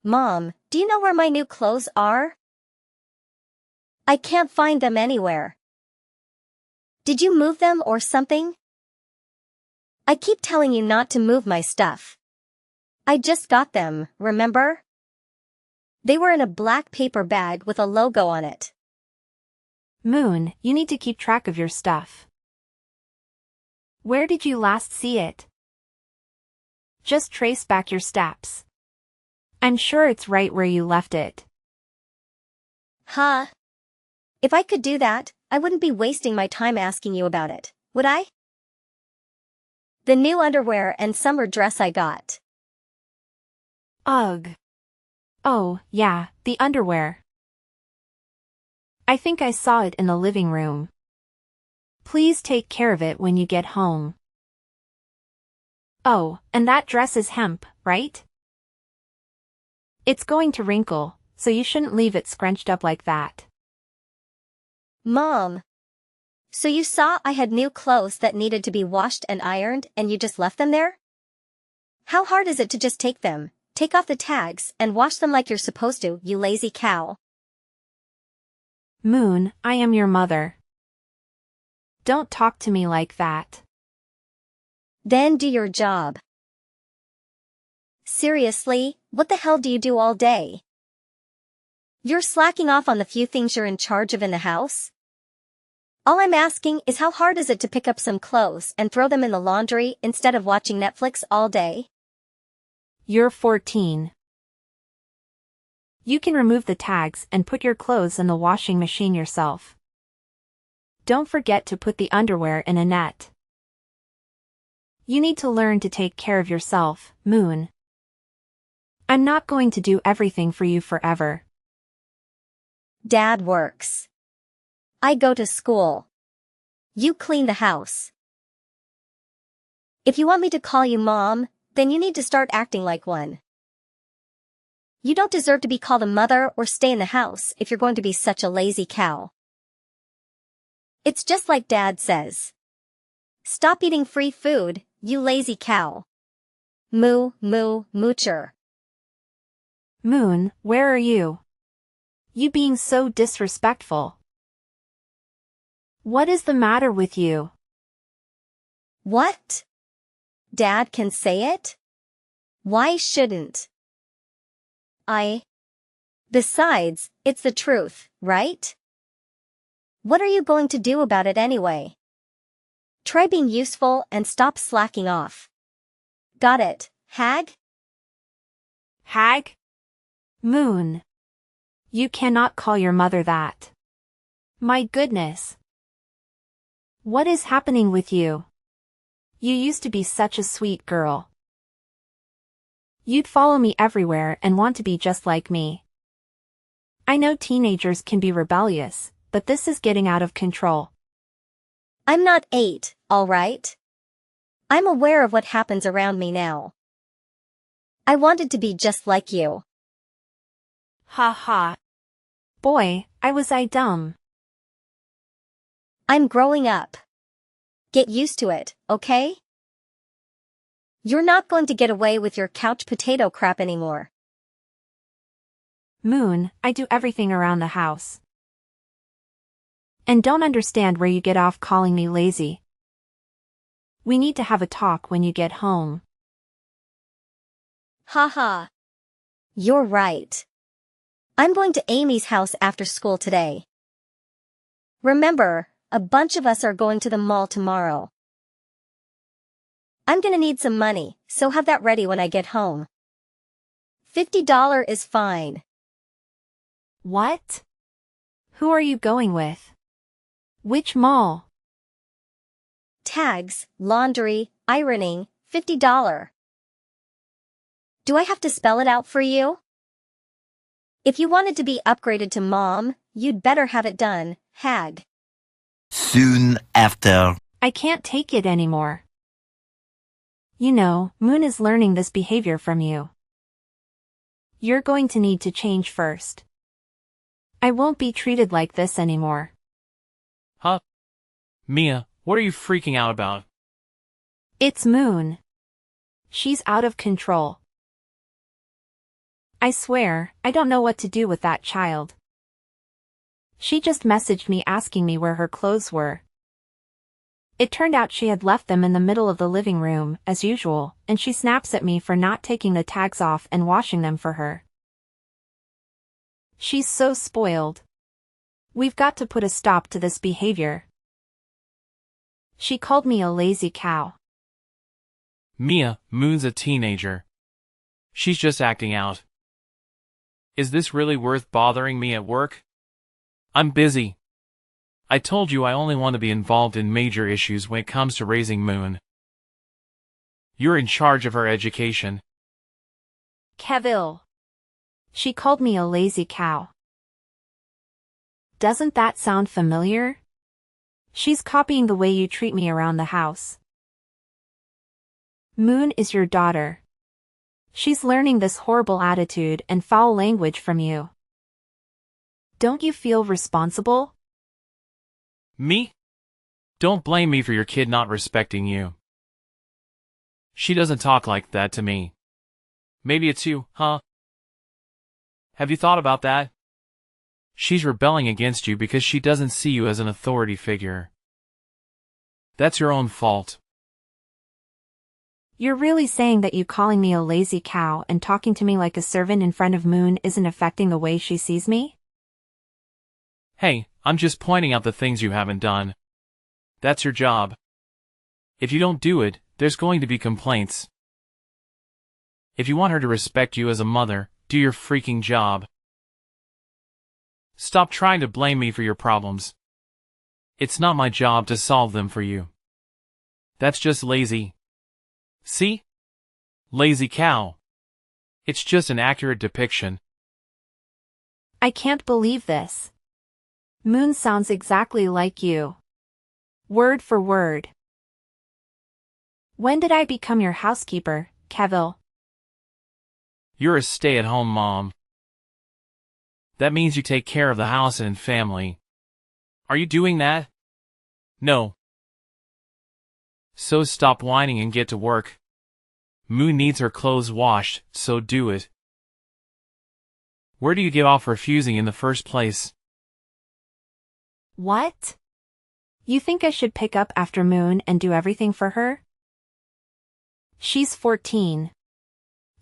Mom, do you know where my new clothes are? I can't find them anywhere. Did you move them or something? I keep telling you not to move my stuff. I just got them, remember? They were in a black paper bag with a logo on it. Moon, you need to keep track of your stuff. Where did you last see it? Just trace back your steps. I'm sure it's right where you left it. Huh? If I could do that, I wouldn't be wasting my time asking you about it, would I? The new underwear and summer dress I got. Ugh. Oh, yeah, the underwear. I think I saw it in the living room. Please take care of it when you get home. Oh, and that dress is hemp, right? It's going to wrinkle, so you shouldn't leave it scrunched up like that. Mom. So you saw I had new clothes that needed to be washed and ironed and you just left them there? How hard is it to just take them, take off the tags, and wash them like you're supposed to, you lazy cow? Moon, I am your mother. Don't talk to me like that. Then do your job. Seriously, what the hell do you do all day? You're slacking off on the few things you're in charge of in the house? All I'm asking is how hard is it to pick up some clothes and throw them in the laundry instead of watching Netflix all day? You're 14. You can remove the tags and put your clothes in the washing machine yourself. Don't forget to put the underwear in a net. You need to learn to take care of yourself, Moon. I'm not going to do everything for you forever. Dad works. I go to school. You clean the house. If you want me to call you Mom, then you need to start acting like one. You don't deserve to be called a mother or stay in the house if you're going to be such a lazy cow. It's just like Dad says. Stop eating free food, you lazy cow. Moo, moo, moocher. Moon, where are you? You being so disrespectful. What is the matter with you? What? Dad can say it? Why shouldn't I? Besides, it's the truth, right? What are you going to do about it anyway? Try being useful and stop slacking off. Got it, hag? Hag? Moon. You cannot call your mother that. My goodness. What is happening with you? You used to be such a sweet girl. You'd follow me everywhere and want to be just like me. I know teenagers can be rebellious, but this is getting out of control. I'm not 8, all right? I'm aware of what happens around me now. I wanted to be just like you. Ha ha. Boy, was I dumb. I'm growing up. Get used to it, okay? You're not going to get away with your couch potato crap anymore. Moon, I do everything around the house. And don't understand where you get off calling me lazy. We need to have a talk when you get home. Ha ha. You're right. I'm going to Amy's house after school today. Remember, a bunch of us are going to the mall tomorrow. I'm gonna need some money, so have that ready when I get home. $50 is fine. What? Who are you going with? Which mall? Tags, laundry, ironing, $50. Do I have to spell it out for you? If you wanted to be upgraded to Mom, you'd better have it done, hag. Soon after. I can't take it anymore. You know, Moon is learning this behavior from you. You're going to need to change first. I won't be treated like this anymore. Huh? Mia, what are you freaking out about? It's Moon. She's out of control. I swear, I don't know what to do with that child. She just messaged me asking me where her clothes were. It turned out she had left them in the middle of the living room, as usual, and she snaps at me for not taking the tags off and washing them for her. She's so spoiled. We've got to put a stop to this behavior. She called me a lazy cow. Mia, Moon's a teenager. She's just acting out. Is this really worth bothering me at work? I'm busy. I told you I only want to be involved in major issues when it comes to raising Moon. You're in charge of her education. Kevil. She called me a lazy cow. Doesn't that sound familiar? She's copying the way you treat me around the house. Moon is your daughter. She's learning this horrible attitude and foul language from you. Don't you feel responsible? Me? Don't blame me for your kid not respecting you. She doesn't talk like that to me. Maybe it's you, huh? Have you thought about that? She's rebelling against you because she doesn't see you as an authority figure. That's your own fault. You're really saying that you calling me a lazy cow and talking to me like a servant in front of Moon isn't affecting the way she sees me? Hey, I'm just pointing out the things you haven't done. That's your job. If you don't do it, there's going to be complaints. If you want her to respect you as a mother, do your freaking job. Stop trying to blame me for your problems. It's not my job to solve them for you. That's just lazy. See? Lazy cow. It's just an accurate depiction. I can't believe this. Moon sounds exactly like you. Word for word. When did I become your housekeeper, Kevil? You're a stay-at-home mom. That means you take care of the house and family. Are you doing that? No. So stop whining and get to work. Moon needs her clothes washed, so do it. Where do you get off refusing in the first place? What? You think I should pick up after Moon and do everything for her? She's 14.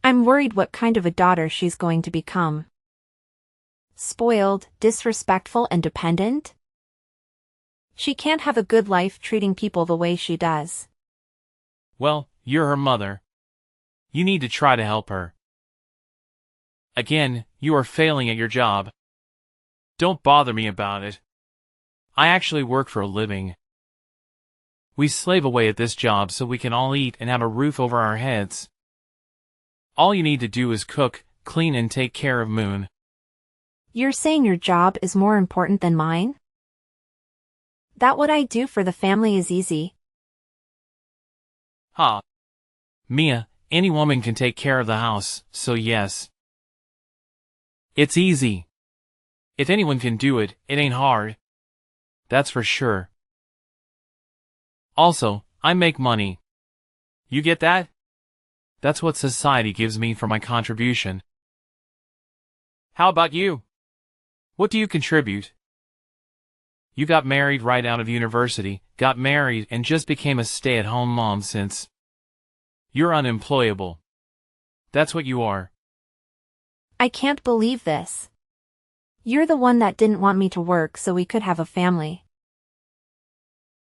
I'm worried what kind of a daughter she's going to become. Spoiled, disrespectful, and dependent? She can't have a good life treating people the way she does. Well, you're her mother. You need to try to help her. Again, you are failing at your job. Don't bother me about it. I actually work for a living. We slave away at this job so we can all eat and have a roof over our heads. All you need to do is cook, clean, and take care of Moon. You're saying your job is more important than mine? That what I do for the family is easy. Ha. Mia, any woman can take care of the house, so yes. It's easy. If anyone can do it, it ain't hard. That's for sure. Also, I make money. You get that? That's what society gives me for my contribution. How about you? What do you contribute? You got married right out of university, got married and just became a stay-at-home mom since. You're unemployable. That's what you are. I can't believe this. You're the one that didn't want me to work so we could have a family.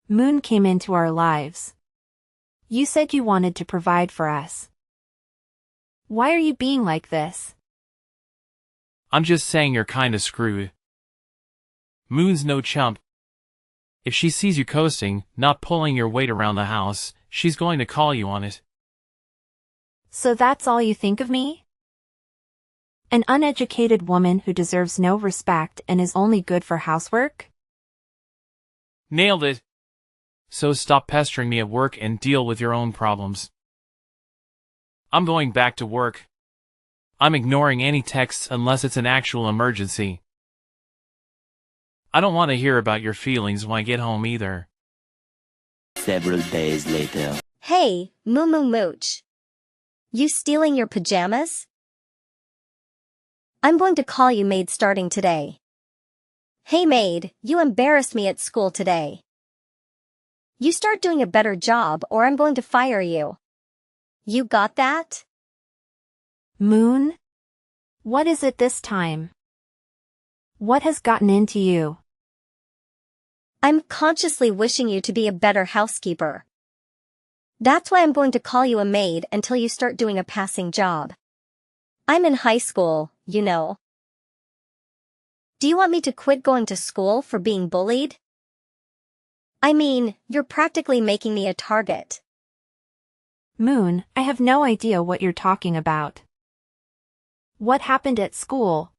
Moon came into our lives. You said you wanted to provide for us. Why are you being like this? I'm just saying you're kinda screwed. Moon's no chump. If she sees you coasting, not pulling your weight around the house, she's going to call you on it. So that's all you think of me? An uneducated woman who deserves no respect and is only good for housework? Nailed it. So stop pestering me at work and deal with your own problems. I'm going back to work. I'm ignoring any texts unless it's an actual emergency. I don't want to hear about your feelings when I get home either. Several days later. Hey, Moo Moo Mooch. You stealing your pajamas? I'm going to call you maid starting today. Hey maid, you embarrassed me at school today. You start doing a better job or I'm going to fire you. You got that? Moon? What is it this time? What has gotten into you? I'm consciously wishing you to be a better housekeeper. That's why I'm going to call you a maid until you start doing a passing job. I'm in high school, you know. Do you want me to quit going to school for being bullied? I mean, you're practically making me a target. Moon, I have no idea what you're talking about. What happened at school?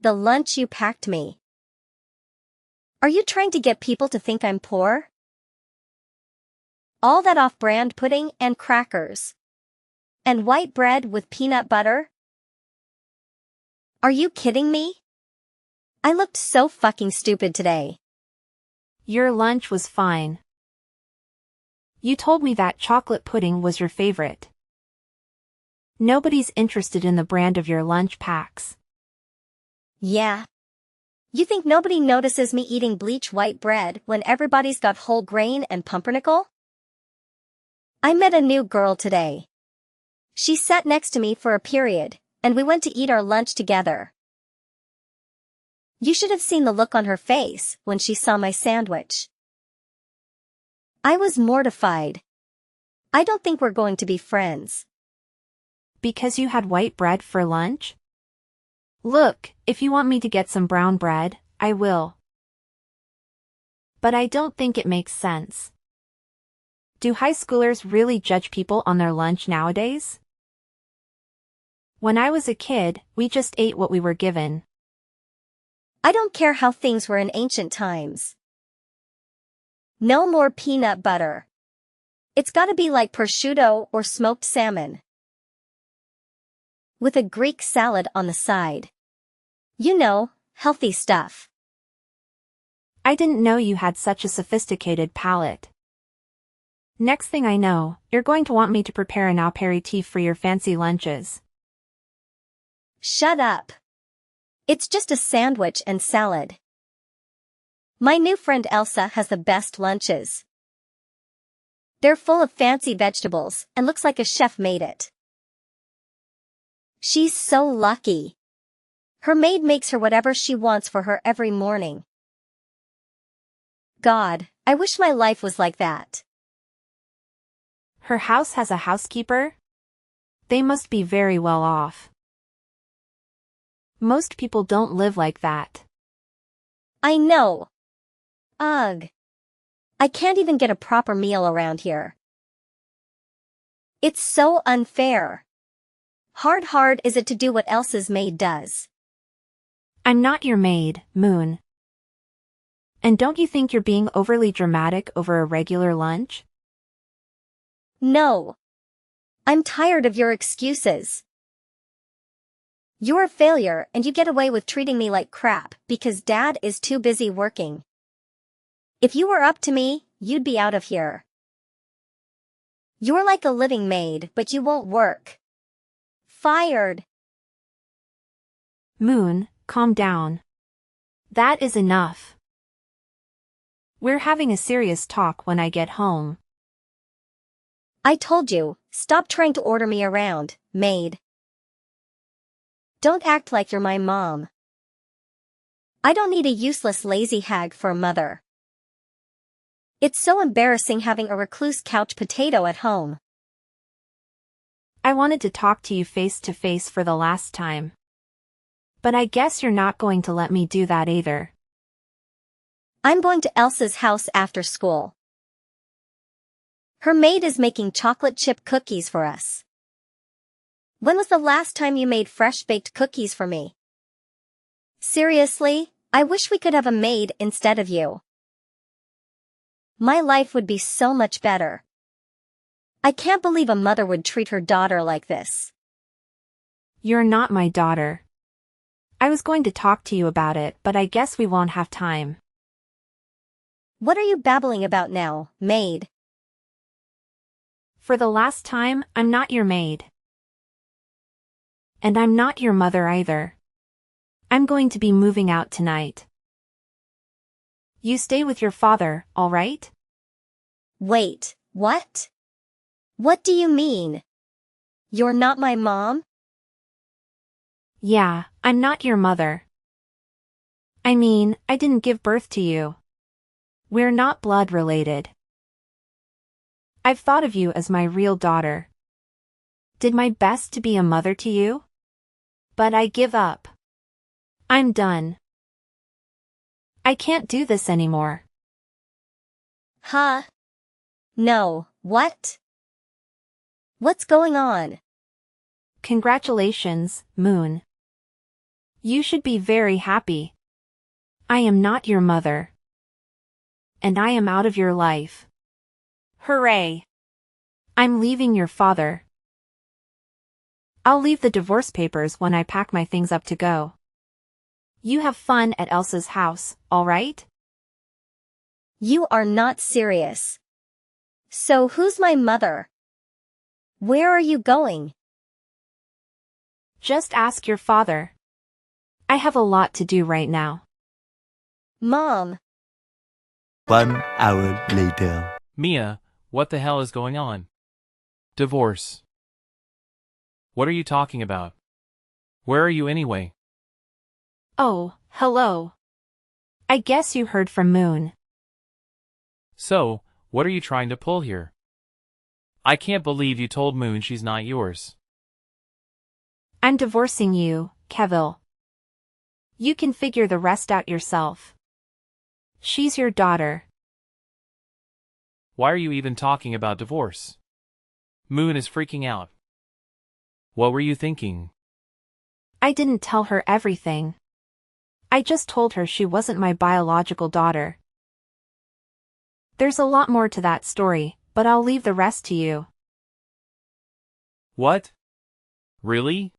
The lunch you packed me. Are you trying to get people to think I'm poor? All that off-brand pudding and crackers. And white bread with peanut butter? Are you kidding me? I looked so fucking stupid today. Your lunch was fine. You told me that chocolate pudding was your favorite. Nobody's interested in the brand of your lunch packs. Yeah. You think nobody notices me eating bleach white bread when everybody's got whole grain and pumpernickel? I met a new girl today. She sat next to me for a period, and we went to eat our lunch together. You should have seen the look on her face when she saw my sandwich. I was mortified. I don't think we're going to be friends. Because you had white bread for lunch? Look, if you want me to get some brown bread, I will. But I don't think it makes sense. Do high schoolers really judge people on their lunch nowadays? When I was a kid, we just ate what we were given. I don't care how things were in ancient times. No more peanut butter. It's gotta be like prosciutto or smoked salmon. With a Greek salad on the side. You know, healthy stuff. I didn't know you had such a sophisticated palate. Next thing I know, you're going to want me to prepare an aperitif for your fancy lunches. Shut up. It's just a sandwich and salad. My new friend Elsa has the best lunches. They're full of fancy vegetables and looks like a chef made it. She's so lucky. Her maid makes her whatever she wants for her every morning. God, I wish my life was like that. Her house has a housekeeper? They must be very well off. Most people don't live like that. I know. Ugh. I can't even get a proper meal around here. It's so unfair. Hard is it to do what Elsa's maid does. I'm not your maid, Moon. And don't you think you're being overly dramatic over a regular lunch? No. I'm tired of your excuses. You're a failure and you get away with treating me like crap because Dad is too busy working. If you were up to me, you'd be out of here. You're like a living maid, but you won't work. Fired. Moon, calm down. That is enough. We're having a serious talk when I get home. I told you, stop trying to order me around, maid. Don't act like you're my mom. I don't need a useless lazy hag for a mother. It's so embarrassing having a recluse couch potato at home. I wanted to talk to you face to face for the last time. But I guess you're not going to let me do that either. I'm going to Elsa's house after school. Her maid is making chocolate chip cookies for us. When was the last time you made fresh-baked cookies for me? Seriously, I wish we could have a maid instead of you. My life would be so much better. I can't believe a mother would treat her daughter like this. You're not my daughter. I was going to talk to you about it, but I guess we won't have time. What are you babbling about now, maid? For the last time, I'm not your maid. And I'm not your mother either. I'm going to be moving out tonight. You stay with your father, all right? Wait, what? What do you mean? You're not my mom? Yeah, I'm not your mother. I mean, I didn't give birth to you. We're not blood related. I've thought of you as my real daughter. Did my best to be a mother to you? But I give up. I'm done. I can't do this anymore. Huh? No, what? What's going on? Congratulations, Moon. You should be very happy. I am not your mother. And I am out of your life. Hooray! I'm leaving your father. I'll leave the divorce papers when I pack my things up to go. You have fun at Elsa's house, all right? You are not serious. So who's my mother? Where are you going? Just ask your father. I have a lot to do right now. Mom. 1 hour later. Mia, what the hell is going on? Divorce. What are you talking about? Where are you anyway? Oh, hello. I guess you heard from Moon. So, what are you trying to pull here? I can't believe you told Moon she's not yours. I'm divorcing you, Kevil. You can figure the rest out yourself. She's your daughter. Why are you even talking about divorce? Moon is freaking out. What were you thinking? I didn't tell her everything. I just told her she wasn't my biological daughter. There's a lot more to that story, but I'll leave the rest to you. What? Really?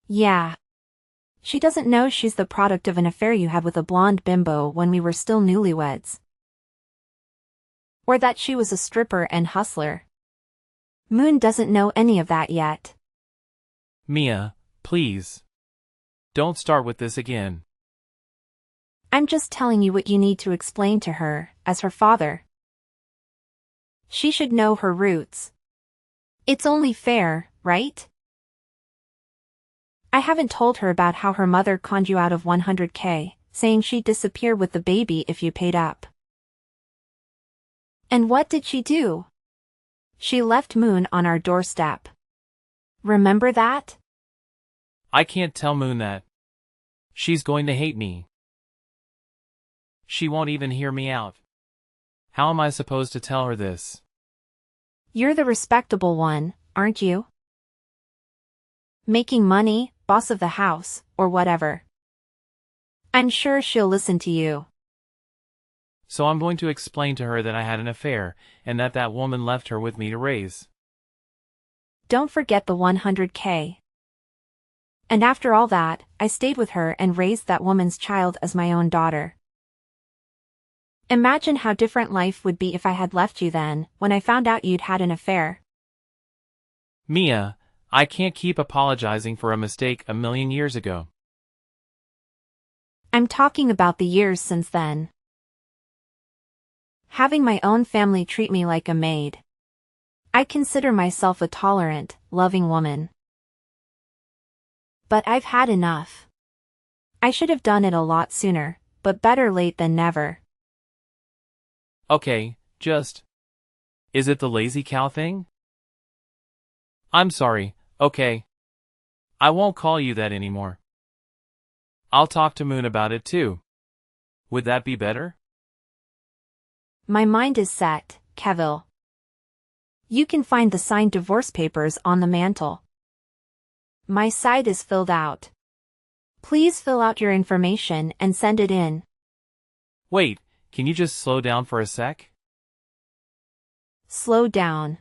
Yeah. She doesn't know she's the product of an affair you had with a blonde bimbo when we were still newlyweds. Or that she was a stripper and hustler. Moon doesn't know any of that yet. Mia, please. Don't start with this again. I'm just telling you what you need to explain to her, as her father. She should know her roots. It's only fair, right? I haven't told her about how her mother conned you out of 100K, saying she'd disappear with the baby if you paid up. And what did she do? She left Moon on our doorstep. Remember that? I can't tell Moon that. She's going to hate me. She won't even hear me out. How am I supposed to tell her this? You're the respectable one, aren't you? Making money, boss of the house, or whatever. I'm sure she'll listen to you. So I'm going to explain to her that I had an affair, and that woman left her with me to raise. Don't forget the 100K. And after all that, I stayed with her and raised that woman's child as my own daughter. Imagine how different life would be if I had left you then, when I found out you'd had an affair. Mia, I can't keep apologizing for a mistake a million years ago. I'm talking about the years since then. Having my own family treat me like a maid. I consider myself a tolerant, loving woman. But I've had enough. I should have done it a lot sooner, but better late than never. Okay, just... Is it the lazy cow thing? I'm sorry, okay. I won't call you that anymore. I'll talk to Moon about it too. Would that be better? My mind is set, Kevil. You can find the signed divorce papers on the mantle. My side is filled out. Please fill out your information and send it in. Wait, can you just slow down for a sec? Slow down.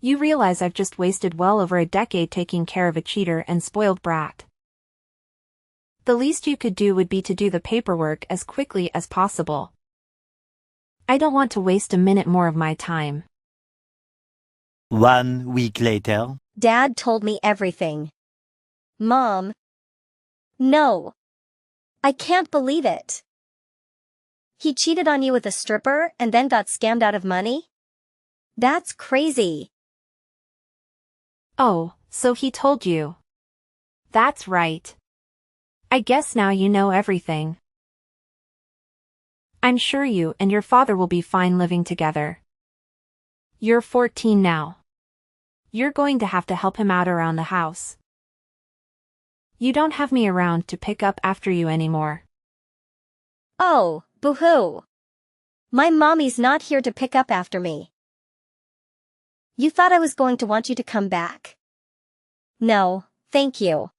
You realize I've just wasted well over a decade taking care of a cheater and spoiled brat. The least you could do would be to do the paperwork as quickly as possible. I don't want to waste a minute more of my time. 1 week later. Dad told me everything. Mom. No. I can't believe it. He cheated on you with a stripper and then got scammed out of money? That's crazy. Oh, so he told you. That's right. I guess now you know everything. I'm sure you and your father will be fine living together. You're 14 now. You're going to have to help him out around the house. You don't have me around to pick up after you anymore. Oh, boo-hoo. My mommy's not here to pick up after me. You thought I was going to want you to come back. No, thank you.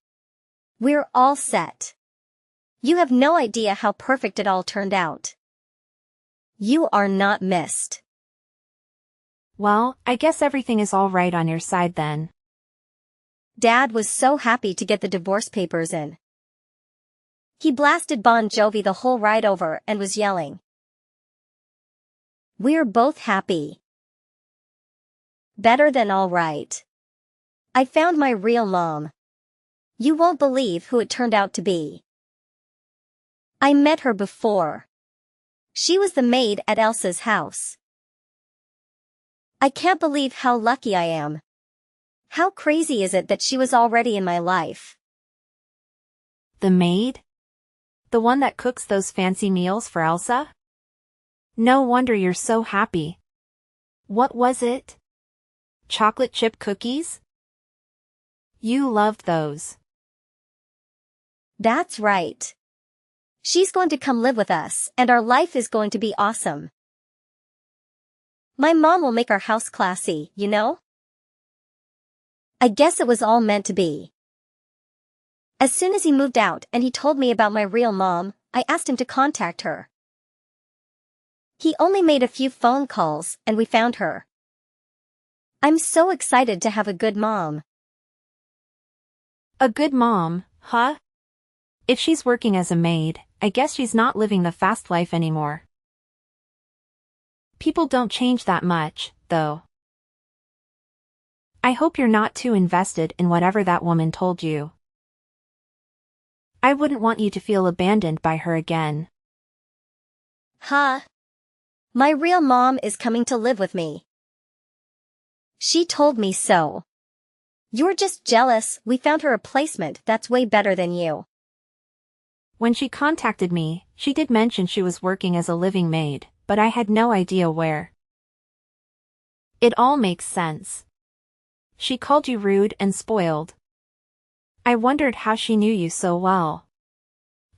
We're all set. You have no idea how perfect it all turned out. You are not missed. Well, I guess everything is all right on your side then. Dad was so happy to get the divorce papers in. He blasted Bon Jovi the whole ride over and was yelling. We're both happy. Better than all right. I found my real mom. You won't believe who it turned out to be. I met her before. She was the maid at Elsa's house. I can't believe how lucky I am. How crazy is it that she was already in my life? The maid? The one that cooks those fancy meals for Elsa? No wonder you're so happy. What was it? Chocolate chip cookies? You loved those. That's right. She's going to come live with us and our life is going to be awesome. My mom will make our house classy, you know? I guess it was all meant to be. As soon as he moved out and he told me about my real mom, I asked him to contact her. He only made a few phone calls and we found her. I'm so excited to have a good mom. A good mom, huh? If she's working as a maid, I guess she's not living the fast life anymore. People don't change that much, though. I hope you're not too invested in whatever that woman told you. I wouldn't want you to feel abandoned by her again. Huh? My real mom is coming to live with me. She told me so. You're just jealous. We found her a placement that's way better than you. When she contacted me, she did mention she was working as a living maid, but I had no idea where. It all makes sense. She called you rude and spoiled. I wondered how she knew you so well.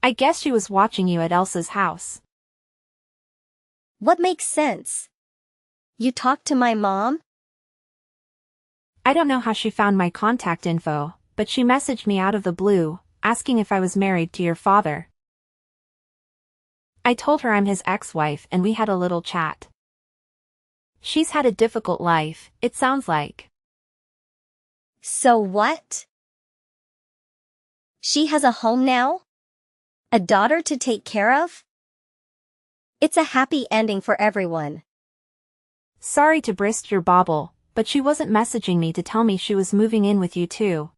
I guess she was watching you at Elsa's house. What makes sense? You talked to my mom? I don't know how she found my contact info, but she messaged me out of the blue, asking if I was married to your father. I told her I'm his ex-wife and we had a little chat. She's had a difficult life, it sounds like. So what? She has a home now? A daughter to take care of? It's a happy ending for everyone. Sorry to burst your bubble, but she wasn't messaging me to tell me she was moving in with you too.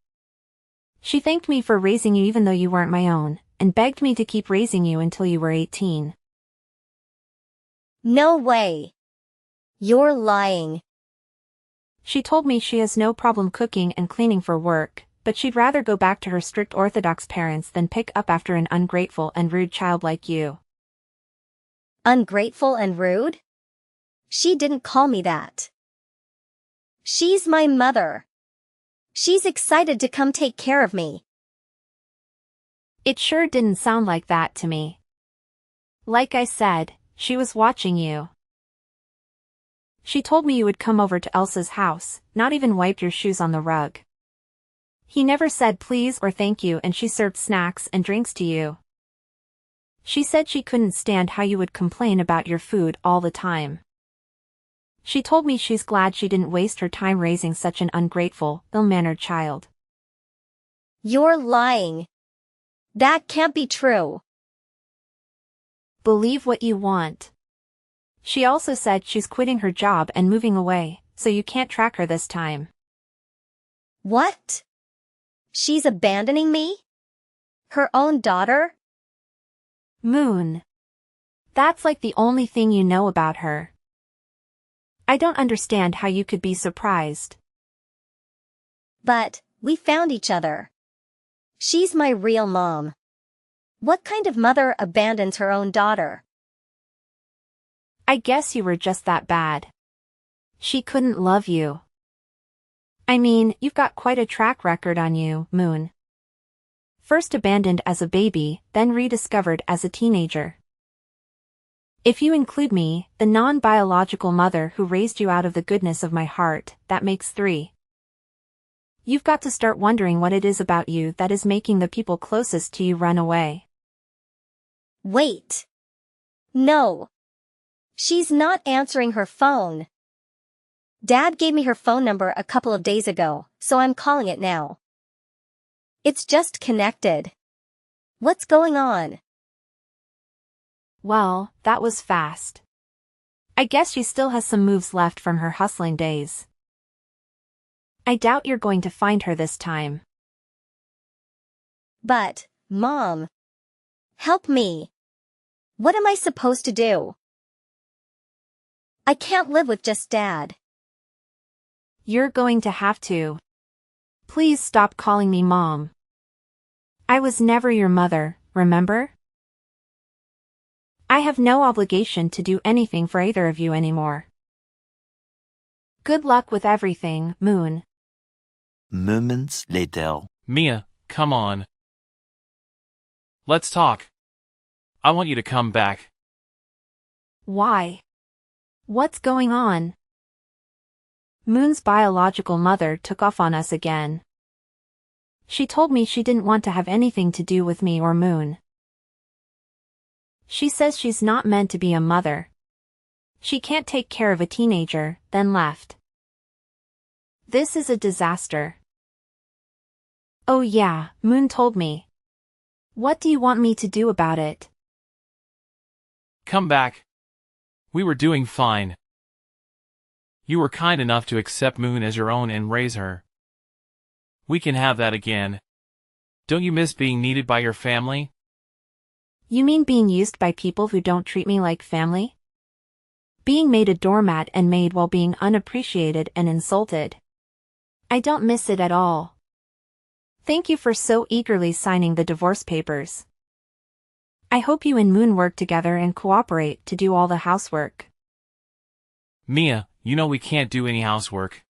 She thanked me for raising you even though you weren't my own, and begged me to keep raising you until you were 18. No way. You're lying. She told me she has no problem cooking and cleaning for work, but she'd rather go back to her strict Orthodox parents than pick up after an ungrateful and rude child like you. Ungrateful and rude? She didn't call me that. She's my mother. She's excited to come take care of me. It sure didn't sound like that to me. Like I said, she was watching you. She told me you would come over to Elsa's house, not even wiped your shoes on the rug. He never said please or thank you, and she served snacks and drinks to you. She said she couldn't stand how you would complain about your food all the time. She told me she's glad she didn't waste her time raising such an ungrateful, ill-mannered child. You're lying. That can't be true. Believe what you want. She also said she's quitting her job and moving away, so you can't track her this time. What? She's abandoning me? Her own daughter? Moon. That's like the only thing you know about her. I don't understand how you could be surprised. But, we found each other. She's my real mom. What kind of mother abandons her own daughter? I guess you were just that bad. She couldn't love you. I mean, you've got quite a track record on you, Moon. First abandoned as a baby, then rediscovered as a teenager. If you include me, the non-biological mother who raised you out of the goodness of my heart, that makes 3. You've got to start wondering what it is about you that is making the people closest to you run away. Wait. No. She's not answering her phone. Dad gave me her phone number a couple of days ago, so I'm calling it now. It's just connected. What's going on? Well, that was fast. I guess she still has some moves left from her hustling days. I doubt you're going to find her this time. But, Mom. Help me. What am I supposed to do? I can't live with just Dad. You're going to have to. Please stop calling me Mom. I was never your mother, remember? I have no obligation to do anything for either of you anymore. Good luck with everything, Moon. Moments later. Mia, come on. Let's talk. I want you to come back. Why? What's going on? Moon's biological mother took off on us again. She told me she didn't want to have anything to do with me or Moon. She says she's not meant to be a mother. She can't take care of a teenager, then left. This is a disaster. Oh yeah, Moon told me. What do you want me to do about it? Come back. We were doing fine. You were kind enough to accept Moon as your own and raise her. We can have that again. Don't you miss being needed by your family? You mean being used by people who don't treat me like family? Being made a doormat and made while being unappreciated and insulted. I don't miss it at all. Thank you for so eagerly signing the divorce papers. I hope you and Moon work together and cooperate to do all the housework. Mia, you know we can't do any housework.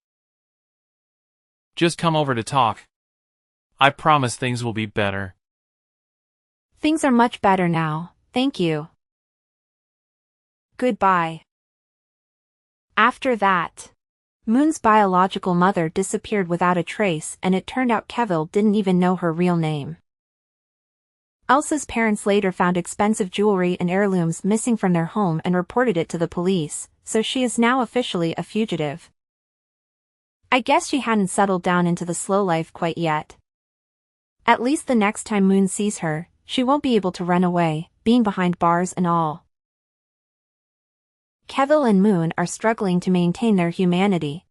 Just come over to talk. I promise things will be better. Things are much better now, thank you. Goodbye. After that, Moon's biological mother disappeared without a trace, and it turned out Kevil didn't even know her real name. Elsa's parents later found expensive jewelry and heirlooms missing from their home and reported it to the police, so she is now officially a fugitive. I guess she hadn't settled down into the slow life quite yet. At least the next time Moon sees her, she won't be able to run away, being behind bars and all. Kevil and Moon are struggling to maintain their humanity.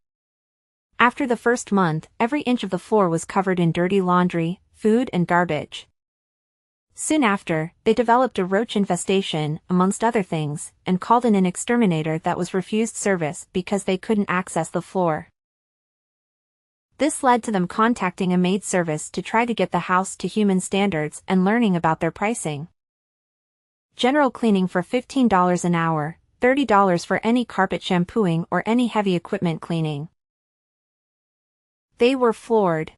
After the first month, every inch of the floor was covered in dirty laundry, food and garbage. Soon after, they developed a roach infestation, amongst other things, and called in an exterminator that was refused service because they couldn't access the floor. This led to them contacting a maid service to try to get the house to human standards and learning about their pricing. General cleaning for $15 an hour, $30 for any carpet shampooing or any heavy equipment cleaning. They were floored.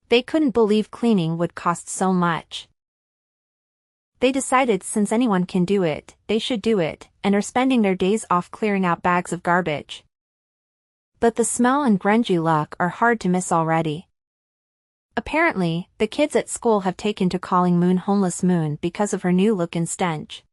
They couldn't believe cleaning would cost so much. They decided since anyone can do it, they should do it, and are spending their days off clearing out bags of garbage. But the smell and grungy look are hard to miss already. Apparently, the kids at school have taken to calling Moon Homeless Moon because of her new look and stench.